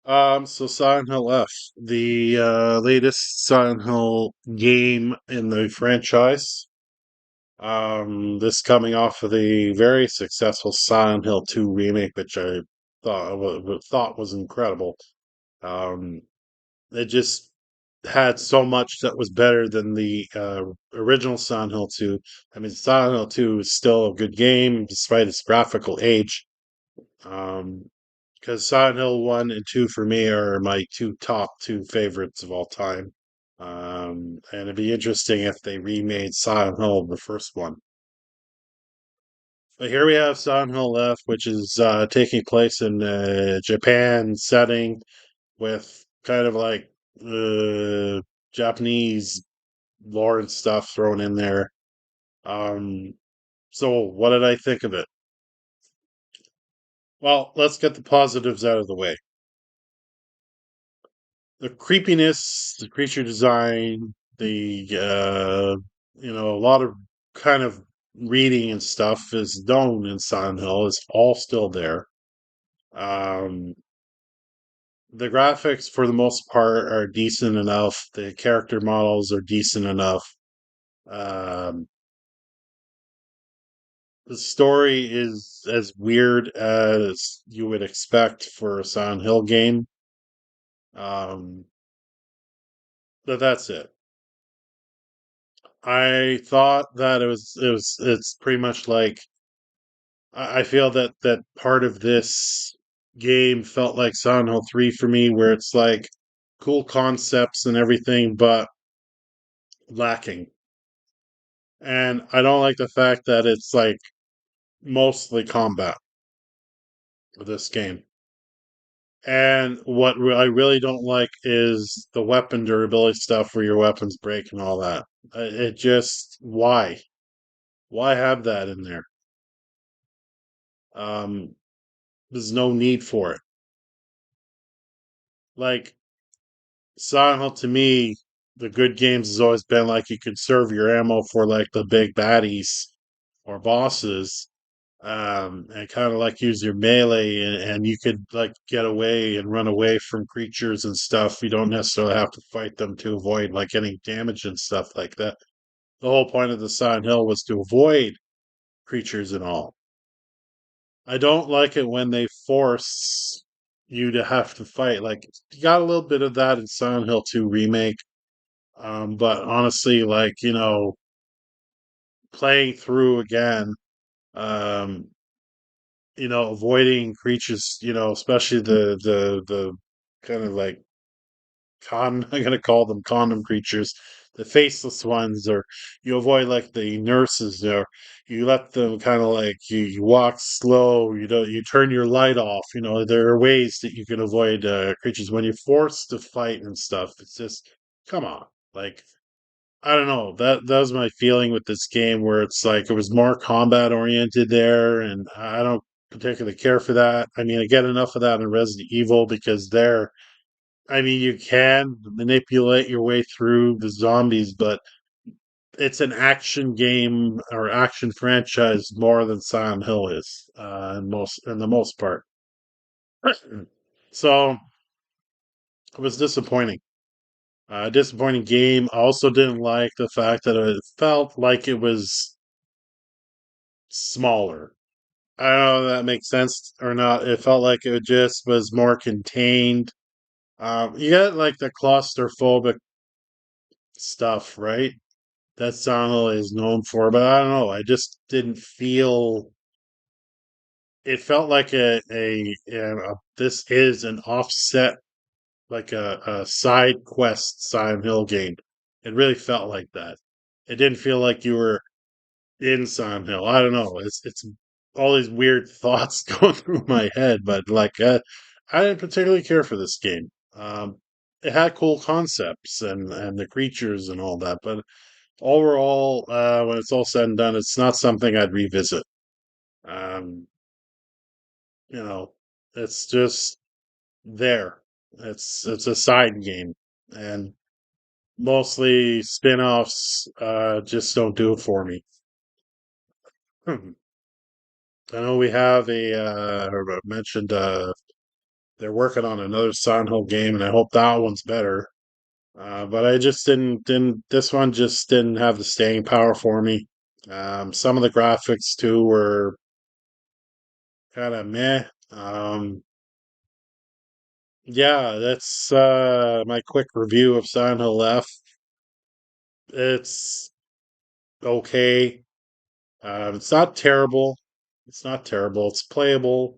So Silent Hill F, the latest Silent Hill game in the franchise. This coming off of the very successful Silent Hill 2 remake, which I thought was incredible. Um, it just had so much that was better than the original Silent Hill 2. I mean, Silent Hill 2 is still a good game despite its graphical age. Um, because Silent Hill 1 and 2 for me are my top two favorites of all time. And it'd be interesting if they remade Silent Hill, the first one. But here we have Silent Hill Left, which is taking place in Japan setting with kind of like uh, Japanese lore and stuff thrown in there. Um, so, what did I think of it? Well, let's get the positives out of the way. The creepiness, the creature design, the a lot of kind of reading and stuff is known in Silent Hill. Is all still there. Um, the graphics, for the most part, are decent enough. The character models are decent enough. Um, the story is as weird as you would expect for a Silent Hill game. Um, but that's it. I thought that it's pretty much like I feel that part of this game felt like Silent Hill 3 for me, where it's like cool concepts and everything, but lacking. And I don't like the fact that it's like mostly combat with this game. And what I really don't like is the weapon durability stuff where your weapons break and all that. It just, why? Why have that in there? Um, there's no need for it. Like, Silent Hill to me, the good games has always been like you could serve your ammo for like the big baddies or bosses, and kind of like use your melee, and you could like get away and run away from creatures and stuff. You don't necessarily have to fight them to avoid like any damage and stuff like that. The whole point of the Silent Hill was to avoid creatures and all. I don't like it when they force you to have to fight. Like you got a little bit of that in Silent Hill 2 remake. But honestly, like, playing through again, um, avoiding creatures, especially the kind of like I'm gonna call them condom creatures, the faceless ones, or you avoid like the nurses, or you let them kind of like you walk slow, you turn your light off. There are ways that you can avoid creatures when you're forced to fight and stuff. It's just come on, like I don't know. That was my feeling with this game, where it's like it was more combat oriented there, and I don't particularly care for that. I mean, I get enough of that in Resident Evil because there, I mean, you can manipulate your way through the zombies, but it's an action game or action franchise more than Silent Hill is, in the most part. So it was disappointing. Disappointing game. I also didn't like the fact that it felt like it was smaller. I don't know if that makes sense or not. It felt like it just was more contained. You got like the claustrophobic stuff, right? That Silent is known for, but I don't know. I just didn't feel. It felt like this is an offset, like a side quest Silent Hill game. It really felt like that. It didn't feel like you were in Silent Hill. I don't know. It's all these weird thoughts going through my head, but like I didn't particularly care for this game. It had cool concepts and the creatures and all that, but overall, when it's all said and done, it's not something I'd revisit. Um, you know, it's just there. It's a side game, and mostly spin-offs just don't do it for me. I know we have I mentioned they're working on another Silent Hill game, and I hope that one's better. But I just didn't. This one just didn't have the staying power for me. Some of the graphics too were kind of meh. Yeah, that's my quick review of Silent Hill F. It's okay. It's not terrible. It's not terrible. It's playable.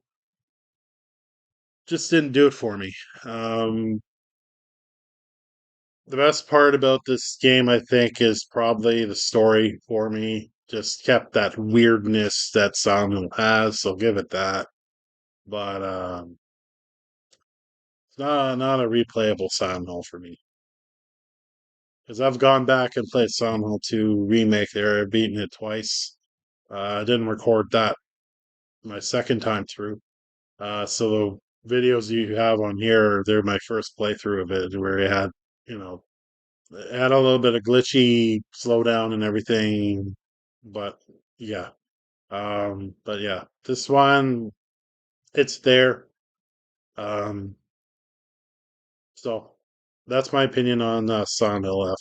Just didn't do it for me. Um, the best part about this game, I think, is probably the story for me. Just kept that weirdness that Silent Hill has, so give it that. But it's not a replayable Silent Hill for me. Because I've gone back and played Silent Hill 2 remake there. I've beaten it twice. I didn't record that my second time through. So the videos you have on here, they're my first playthrough of it, where it had, you know, it had a little bit of glitchy slowdown and everything. But yeah, but yeah, this one, it's there. Um, so that's my opinion on Silent Hill F.